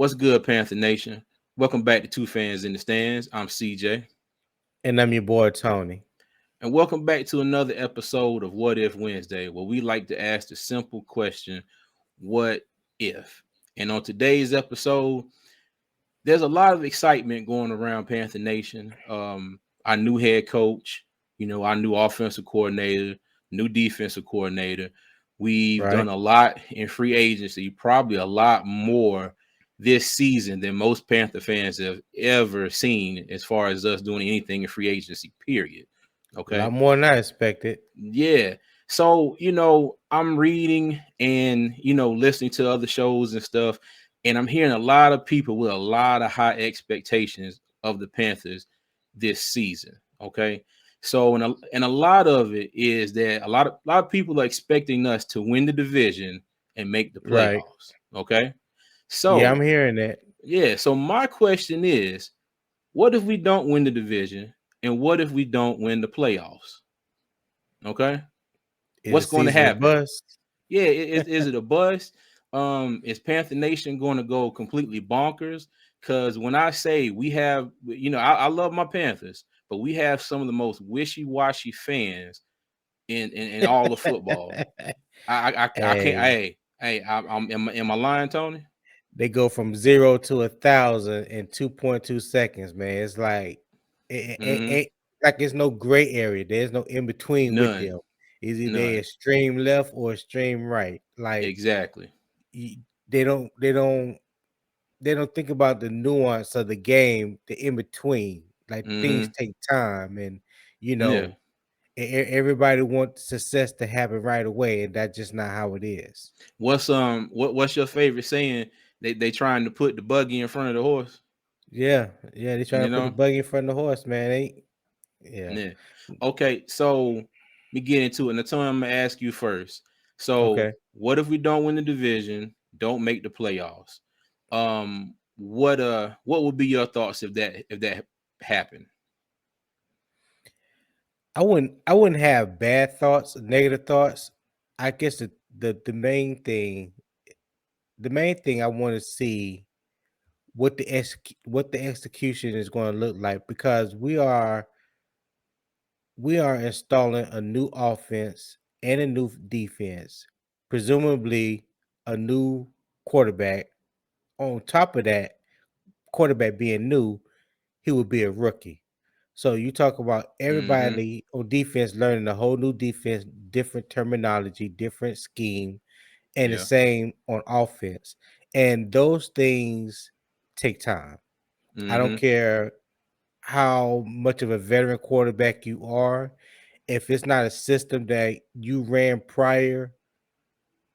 What's good, Panther Nation? Welcome back to Two Fans in the Stands. I'm CJ, And I'm your boy Tony. and welcome back to another episode of What If Wednesday, where we like to ask the simple question, what if? And on today's episode, there's a lot of excitement going around Panther Nation. Our new head coach, our new offensive coordinator, new defensive coordinator. We've done Right? a lot in free agency, probably a lot more this season than most Panther fans have ever seen as far as us doing anything in free agency, period. A lot Okay. more than I expected. Yeah. So, I'm reading and, listening to other shows and stuff, and I'm hearing a lot of people with a lot of high expectations of the Panthers this season. Okay. So, and a lot of it is that a lot of people are expecting us to win the division and make the Right. playoffs. Okay. Yeah, So, I'm hearing that. yeah. So my question is, what if we don't win the division? And what if we don't win the playoffs? Okay. Is the What's going to season a happen? bust? Yeah, is it a bust? Is Panther Nation going to go completely bonkers? Because when I say we have, I love my Panthers, but we have some of the most wishy-washy fans in all of football. I can't. Hey, Am I lying, Tony? they go from 0 to 1,000 in 2.2 seconds, man. It's like Mm-hmm. like it's no gray area. There's no in between with None. them. Is either None. extreme left or extreme right. Like Exactly. y- they don't they don't they don't think about the nuance of the game, the in between. Like things Mm-hmm. take time, and you Yeah. know everybody wants success to happen right away, and that's just not how it is. What's your favorite saying? They trying to put the buggy in front of the horse. Yeah, yeah, they trying You to put the know. buggy in front of the horse, man. Ain't yeah. Yeah. Okay, so we get into it. Now, I'm gonna ask you first. So, Okay. what if we don't win the division, don't make the playoffs? What would be your thoughts if that happened? I wouldn't have bad thoughts, negative thoughts. I guess the main thing I want to see what the execution is going to look like, because we are installing a new offense and a new defense, presumably a new quarterback. On top of that, quarterback being new, he would be a rookie. So you talk about Mm-hmm. everybody on defense learning a whole new defense, different terminology, different scheme, and the Yeah. same on offense. And those things take time. I don't Mm-hmm. care how much of a veteran quarterback you are. If it's not a system that you ran prior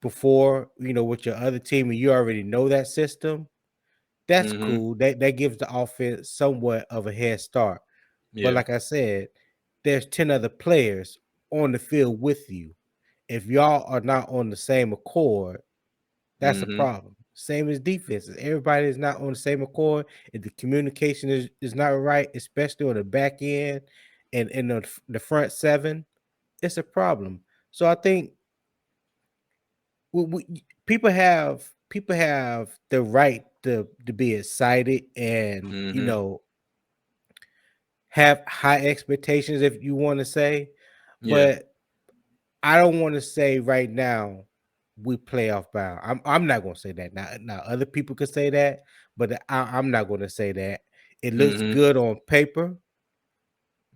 before, with your other team, and you already know that system, that's Mm-hmm. cool. That gives the offense somewhat of a head start. But Yeah. like I said, there's 10 other players on the field with you. If y'all are not on the same accord, that's a Mm-hmm. problem. Same as defenses. Everybody is not on the same accord. If the communication is not right, especially on the back end and in the front seven, it's a problem. So I think people have the right to be excited and Mm-hmm. have high expectations, if you want to say, Yeah. but I don't want to say right now we playoff bound. I'm not going to say that. Now other people could say that, but I'm not going to say that. It looks Mm-hmm. good on paper,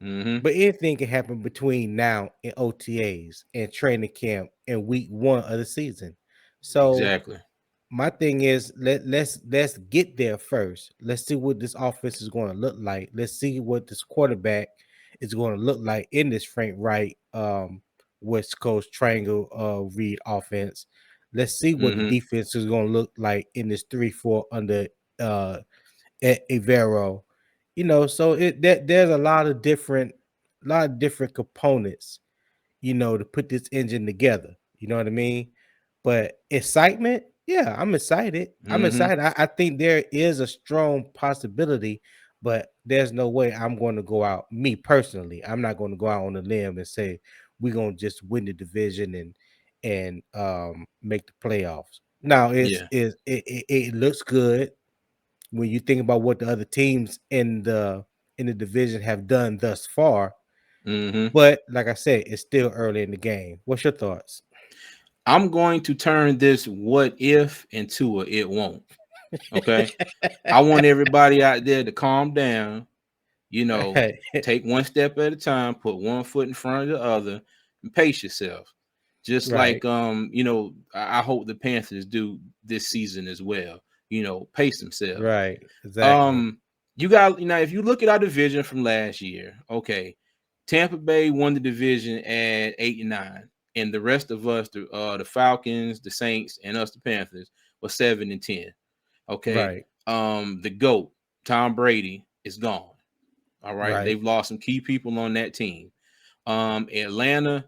Mm-hmm. but anything can happen between now and OTAs and training camp and week 1 of the season. So Exactly. my thing is, let's get there first. Let's see what this offense is going to look like. Let's see what this quarterback is going to look like in this Frank Wright West Coast triangle read offense. Let's see what the Mm-hmm. defense is going to look like in this 3-4 under uh Ivero. So there's a lot of different components, to put this engine together. You know what I mean? But excitement, yeah, I'm excited. I'm Mm-hmm. excited. I think there is a strong possibility, but there's no way I'm going to go out. Me personally, I'm not going to go out on a limb and say we're going to just win the division and make the playoffs. Now Yeah. it looks good. when you think about what the other teams in the division have done thus far. Mm-hmm. But like I said, it's still early in the game. What's your thoughts? I'm going to turn this what if into a it won't. Okay. I want everybody out there to calm down, you know, take one step at a time, put one foot in front of the other, and pace yourself. Just Right, like I hope the Panthers do this season as well. Pace themselves. right, exactly. Um, you got if you look at our division from last year, okay, Tampa Bay won the division at 8-9, and the rest of us, the Falcons, the Saints, and us, the Panthers, were 7-10. Okay, Right, the GOAT, Tom Brady, is gone. All right, right. they've lost some key people on that team. Atlanta,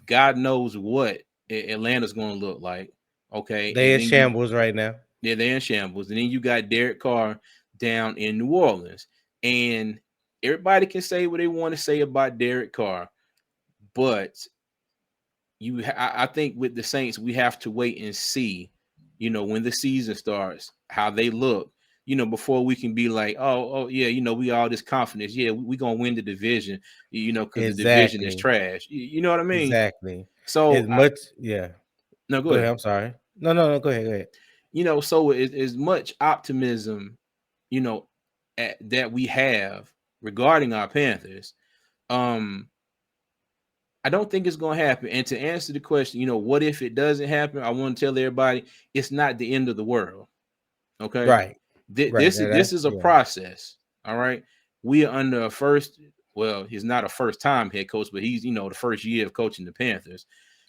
God knows what Atlanta's going to look like. Okay, They and in then you shambles right now. yeah, they're in shambles. And then you got Derek Carr down in New Orleans. And everybody can say what they want to say about Derek Carr, but I think with the Saints, we have to wait and see, when the season starts, how they look, before we can be like, oh, yeah, we all this confidence. Yeah, we going to win the division, because the division is Exactly, trash. You know what I mean? exactly. So, As much, yeah. no, go Go ahead. ahead. I'm sorry. No, no, no. Go ahead. Go ahead. So as much optimism you know, that we have regarding our Panthers, um, I don't think it's going to happen. And to answer the question, what if it doesn't happen? I want to tell everybody it's not the end of the world. Okay, Right, right. this Now is this that's is a yeah. process. All right, we are under a first. Well, he's not a first time head coach, but he's the first year of coaching the Panthers.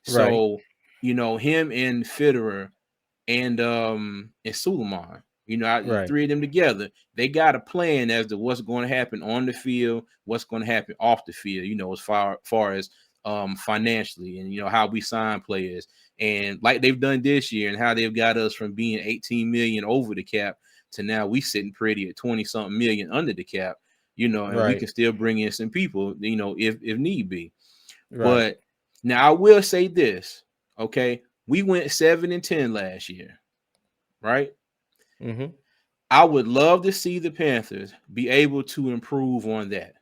Right, So him and Fitterer and Suleiman. The right, three of them together, they got a plan as to what's going to happen on the field, what's going to happen off the field. As far as financially and how we sign players and like they've done this year and how they've got us from being 18 million over the cap to now we sitting pretty at 20 something million under the cap. And we right, can still bring in some people. If need be. right. But now I will say this, okay? We went 7-10 last year, right? Mm-hmm. I would love to see the Panthers be able to improve on that.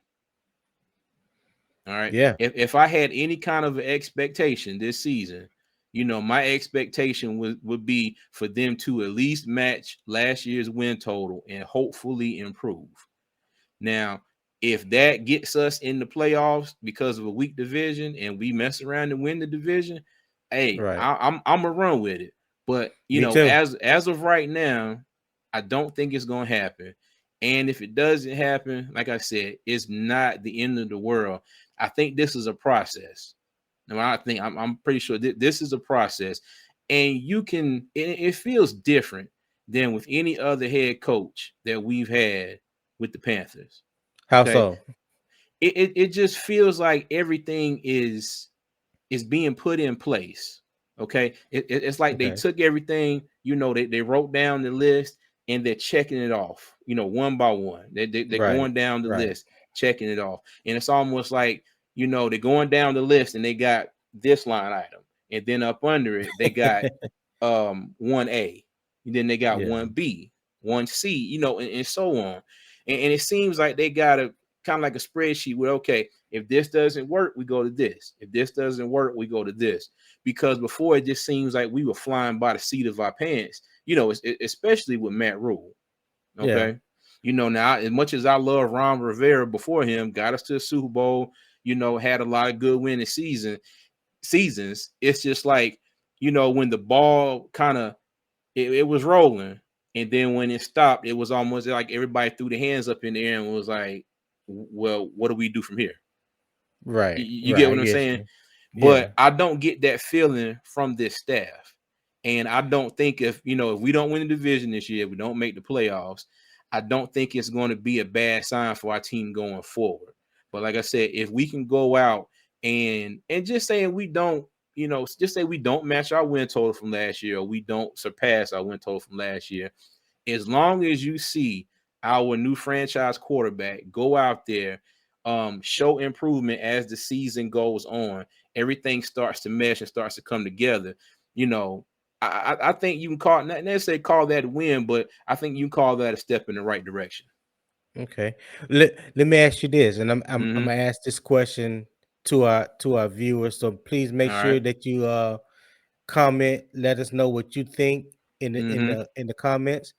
All right. Yeah. If I had any kind of expectation this season, my expectation would be for them to at least match last year's win total and hopefully improve. Now, if that gets us in the playoffs because of a weak division and we mess around and win the division, hey, Right. I'm gonna run with it. But Me too. as of right now, I don't think it's gonna happen. And if it doesn't happen, like I said, it's not the end of the world. I think this is a process. Now, I'm pretty sure this is a process, and it feels different than with any other head coach that we've had with the Panthers. How Okay. so? It just feels like everything is being put in place. Okay. It's like they Okay. took everything, they wrote down the list and they're checking it off, one by one. They're Right. going down the Right. list, checking it off. And it's almost like, they're going down the list and they got this line item. And then up under it, they got 1A. And then they got Yeah. 1B, 1C, and so on. And it seems like they got a kind of like a spreadsheet where, okay, if this doesn't work, we go to this. If this doesn't work, we go to this. Because before it just seems like we were flying by the seat of our pants, especially with Matt Rule. Yeah. Okay. Now as much as I love Ron Rivera before him, got us to the Super Bowl, had a lot of good winning seasons. It's just like, when the ball kind of it was rolling, and then when it stopped, it was almost like everybody threw their hands up in the air and was like, well, what do we do from here? Right. You Right. get I what I'm get saying? you. Yeah. But I don't get that feeling from this staff. And I don't think if we don't win the division this year, we don't make the playoffs, I don't think it's going to be a bad sign for our team going forward. But like I said, if we can go out and just saying we don't, just say we don't match our win total from last year, or we don't surpass our win total from last year, as long as you see our new franchise quarterback go out there, show improvement as the season goes on, everything starts to mesh and starts to come together. You know, I think you can call not necessarily call that a win, but I think you can call that a step in the right direction. Okay. Let me ask you this, and I'm Mm-hmm. gonna ask this question to our viewers. So please make All sure right. that you comment, let us know what you think in Mm-hmm. the comments.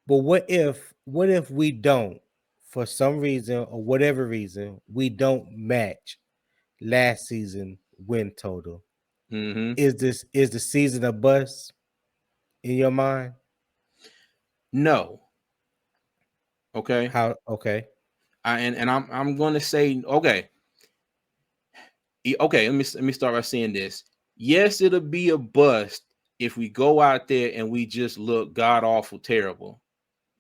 But what if we don't, for some reason or whatever reason, we don't match last season win total? Mm-hmm. Is the season a bust in your mind? No. Okay. How okay. And I'm gonna say okay. Okay, let me start by saying this. Yes, it'll be a bust if we go out there and we just look god awful terrible.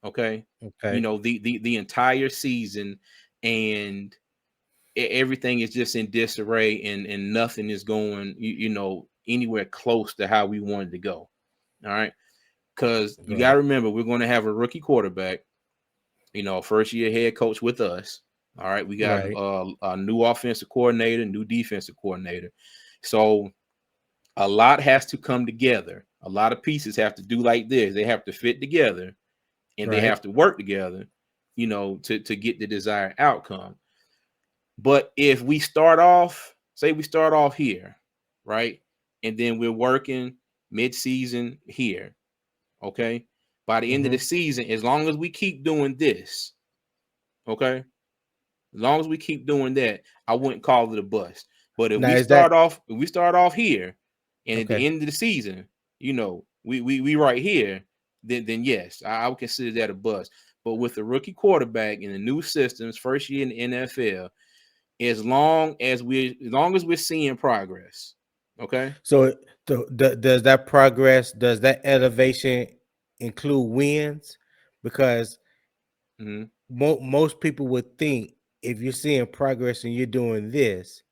Okay, Okay. the entire season, and everything is just in disarray, and nothing is going anywhere close to how we wanted to go. All right, because you got Right. to remember we're going to have a rookie quarterback, first year head coach with us. All right, we got Right. a new offensive coordinator, new defensive coordinator. So a lot has to come together. A lot of pieces have to do like this. They have to fit together, and they Right. have to work together, to get the desired outcome. But if we start off, say we start off here, right, and then we're working mid-season here, okay. By the end of the Mm-hmm. season, as long as we keep doing this, okay, as long as we keep doing that, I wouldn't call it a bust. But Now is that if we start off here, and at the okay? end of the season, we right here, then yes, I would consider that a bust. But with the rookie quarterback in the new systems, first year in the NFL, as long as we're seeing progress, okay. So does that progress, does that elevation include wins? Because Mm-hmm. most people would think if you're seeing progress and you're doing this,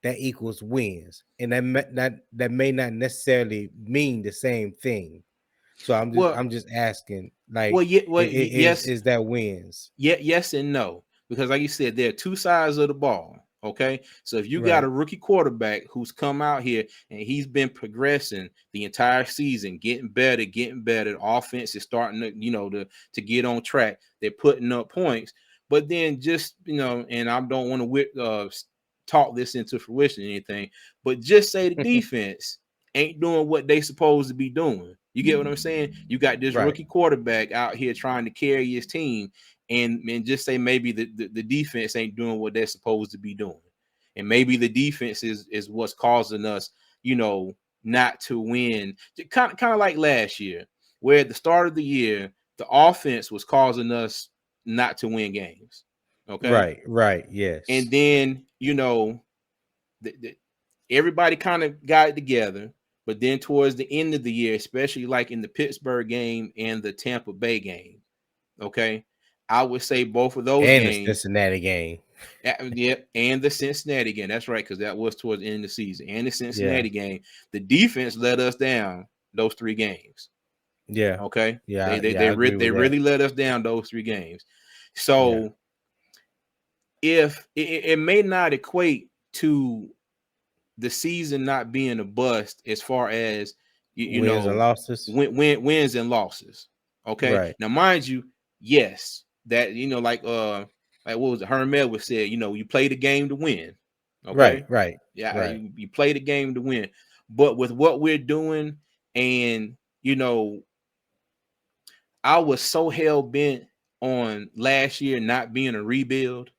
that equals wins, and that may not necessarily mean the same thing. So Well, I'm just asking, like, well, yeah, well, yes, is that wins? yeah, yes and no, because like you said, there are two sides of the ball. Okay, so if you got Right. a rookie quarterback who's come out here and he's been progressing the entire season, getting better, the offense is starting to get on track. They're putting up points, but then just and I don't want to talk this into fruition or anything, but just say the defense ain't doing what they supposed to be doing. You get what I'm saying? You got this Right. rookie quarterback out here trying to carry his team, and just say maybe the defense ain't doing what they're supposed to be doing. And maybe the defense is what's causing us, not to win. Kind of like last year, where at the start of the year, the offense was causing us not to win games. Okay. Right. Right. And Yes. then, the everybody kind of got it together. But then towards the end of the year, especially like in the Pittsburgh game and the Tampa Bay game, okay, I would say both of those And the games, Cincinnati game. yeah, and the Cincinnati game. That's right, because that was towards the end of the season. And the Yeah. Cincinnati game, the defense let us down those three games. Yeah. Okay, they Yeah. they Yeah. they, I re- agree they with that. really let us down those three games. Yeah. So if it may not equate to the season not being a bust as far as you Wins and know losses. wins and losses. Okay, Right. now mind you, yes, that like what was it, Hermel was said, you play the game to win. Right. Okay, Right. yeah, Right. you play the game to win, but with what we're doing, and I was so hell bent on last year not being a rebuild,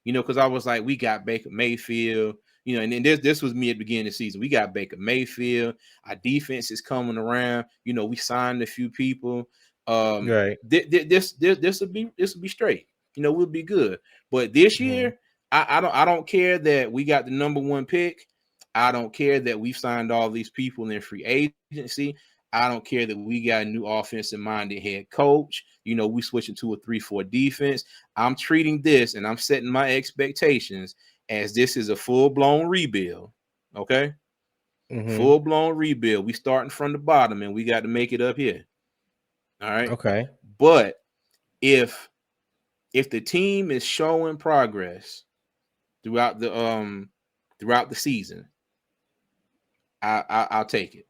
because I was like, we got Baker Mayfield, and then this was me at the beginning of the season. We got Baker Mayfield, our defense is coming around, we signed a few people. Right. This will be straight, we'll be good. But this Mhm. year, I don't care that we got the number one pick. I don't care that we've signed all these people in free agency. I don't care that we got a new offensive minded head coach. We switching to a 3-4 defense. I'm treating this and I'm setting my expectations as this is a full-blown rebuild. Okay? Mhm. Full-blown rebuild. We starting from the bottom and we got to make it up here. All right. Okay. But if the team is showing progress throughout the season, I'll take it.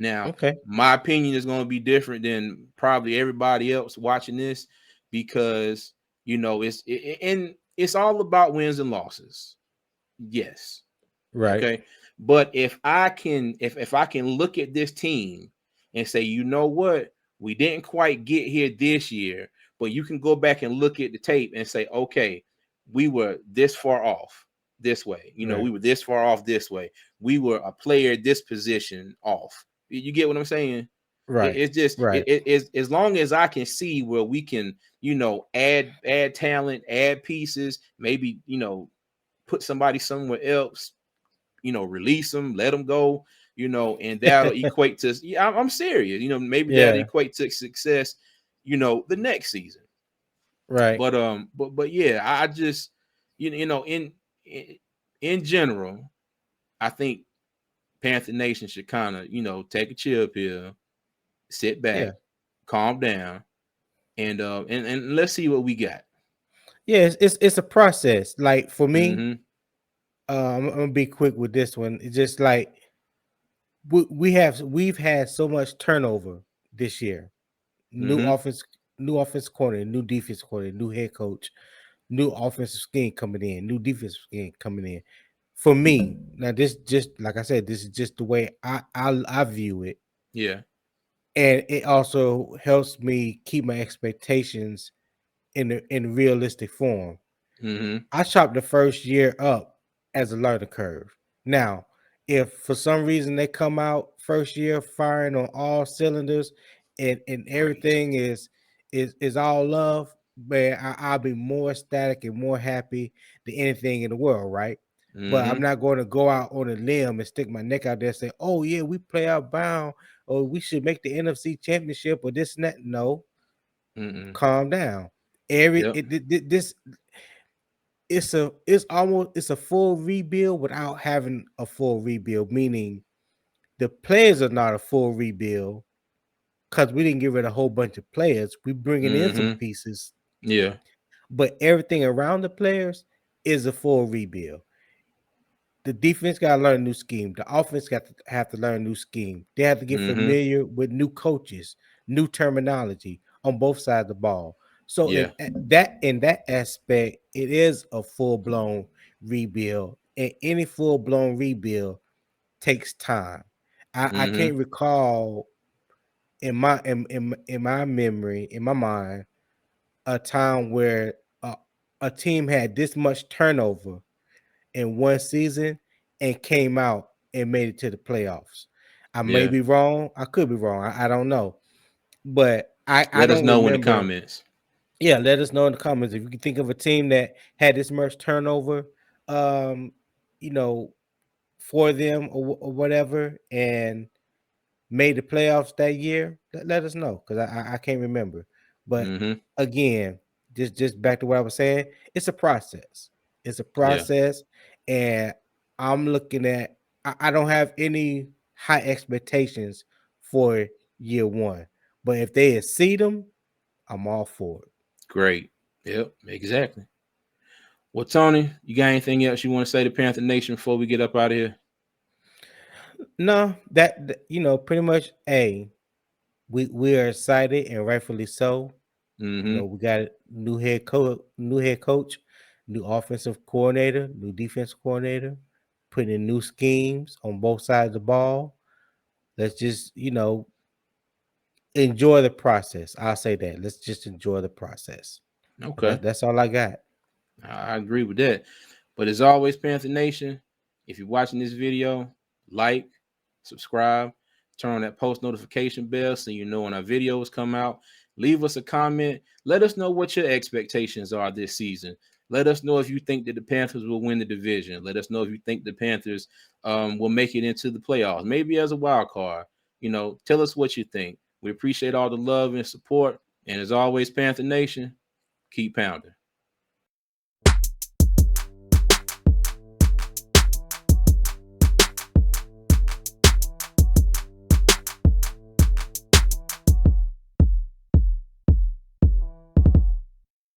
Now, Okay. my opinion is going to be different than probably everybody else watching this because and it's all about wins and losses. Yes. Right. Okay. But if I can look at this team and say, you know what, we didn't quite get here this year, but you can go back and look at the tape and say, okay, we were this far off this way. Right. We were this far off this way. We were a player this position off. You get what I'm saying? Right. It's just Right. it is as long as I can see where we can, add talent, add pieces, maybe, put somebody somewhere else, release them, let them go, and that'll equate to, yeah, I'm serious, maybe that'll Yeah. equate to success, the next season. Right. But yeah, I just, in in general, I think Panther Nation should kind of, take a chill pill, sit Yeah. back, calm down, and let's see what we got. Yeah. It's a process. Like for me, Mm-hmm. I'm gonna be quick with this one. It's just like we've had so much turnover this year. New Mm-hmm. offense, new offense coordinator, new defense coordinator, new head coach, new offensive scheme coming in, new defensive scheme coming in. For me, now this just like I said, this is just the way I view it, Yeah. and it also helps me keep my expectations in realistic form. Mm-hmm. I chopped the first year up as a learning curve. Now, if for some reason they come out first year firing on all cylinders and Great. everything is all love, man, I'll be more ecstatic and more happy than anything in the world, right? But I'm Mm-hmm. not going to go out on a limb and stick my neck out there and say, "Oh yeah, we play out bound, or we should make the NFC Championship, or this and that." No, Mm-mm. calm down. Every Yep. this it's a full rebuild without having a full rebuild, meaning the players are not a full rebuild because we didn't get rid of a whole bunch of players. We bringing in some Mm-hmm. pieces, Yeah. but everything around the players is a full rebuild. The defense got to learn a new scheme. The offense got to have to learn a new scheme. They have to get Mm-hmm. familiar with new coaches, new terminology on both sides of the ball. So Yeah. in that aspect, it is a full blown rebuild, and any full blown rebuild takes time. I Mm-hmm. can't recall in my memory, in my mind, a time where a team had this much turnover in one season and came out and made it to the playoffs. I may Yeah. be wrong. I could be wrong. I don't know. But I Let us don't know in the remember. comments. Yeah, let us know in the comments if you can think of a team that had this much turnover, um, you know, for them or whatever, and made the playoffs that year. Let us know because I can't remember. But Mm-hmm. again, just back to what I was saying, it's a process. It's a Yeah. process, and I'm looking at. I don't have any high expectations for year one, but if they exceed them, I'm all for it. Great. Yep. Exactly. Well, Tony, you got anything else you want to say to Panther Nation before we get up out of here? No, pretty much. We are excited and rightfully so. Mm-hmm. We got new head coach, new offensive coordinator, new defense coordinator, putting in new schemes on both sides of the ball. Let's just, enjoy the process. I'll say that. Let's just enjoy the process. But Okay. that's all I got. I agree with that. But as always, Panther Nation, if you're watching this video, like, subscribe, turn on that post notification bell so you know when our videos come out. Leave us a comment. Let us know what your expectations are this season. Let us know if you think that the Panthers will win the division. Let us know if you think the Panthers will make it into the playoffs, maybe as a wild card. Tell us what you think. We appreciate all the love and support. And as always, Panther Nation, keep pounding.